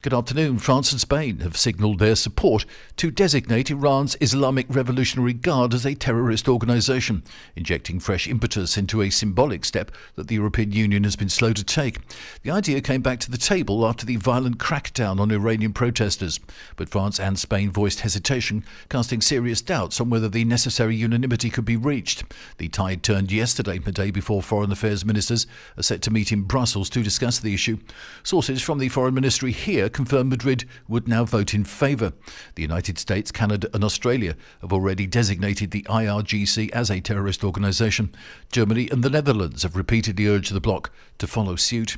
Good afternoon. France and Spain have signalled their support to designate Iran's Islamic Revolutionary Guard as a terrorist organisation, injecting fresh impetus into a symbolic step that the European Union has been slow to take. The idea came back to the table after the violent crackdown on Iranian protesters, but France and Spain voiced hesitation, casting serious doubts on whether the necessary unanimity could be reached. The tide turned yesterday, a day before foreign affairs ministers are set to meet in Brussels to discuss the issue. Sources from the foreign ministry here confirmed Madrid would now vote in favour. The United States, Canada and Australia have already designated the IRGC as a terrorist organisation. Germany and the Netherlands have repeatedly urged the bloc to follow suit.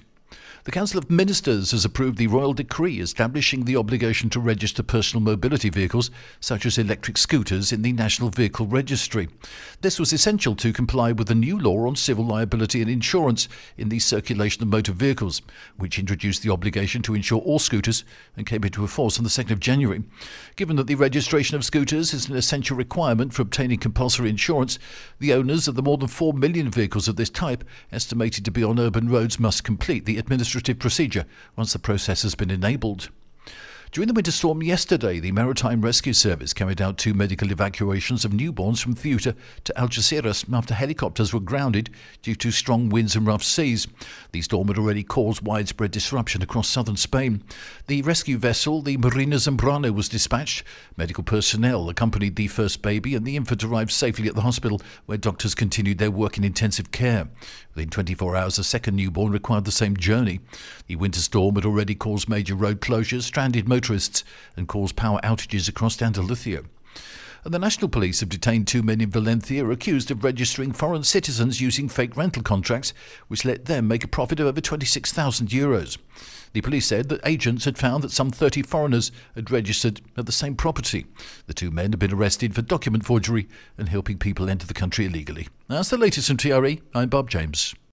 The Council of Ministers has approved the royal decree establishing the obligation to register personal mobility vehicles, such as electric scooters, in the National Vehicle Registry. This was essential to comply with the new law on civil liability and insurance in the circulation of motor vehicles, which introduced the obligation to insure all scooters and came into force on the 2nd of January. Given that the registration of scooters is an essential requirement for obtaining compulsory insurance, the owners of the more than 4 million vehicles of this type, estimated to be on urban roads, must complete the administrative procedure once the process has been enabled. During the winter storm yesterday, the Maritime Rescue Service carried out 2 medical evacuations of newborns from Ceuta to Algeciras after helicopters were grounded due to strong winds and rough seas. The storm had already caused widespread disruption across southern Spain. The rescue vessel, the Marina Zambrano, was dispatched. Medical personnel accompanied the first baby and the infant arrived safely at the hospital, where doctors continued their work in intensive care. Within 24 hours, a second newborn required the same journey. The winter storm had already caused major road closures, stranded motorists and caused power outages across Andalusia. And the National Police have detained 2 men in Valencia accused of registering foreign citizens using fake rental contracts, which let them make a profit of over €26,000. The police said that agents had found that some 30 foreigners had registered at the same property. The 2 men have been arrested for document forgery and helping people enter the country illegally. That's the latest from TRE. I'm Bob James.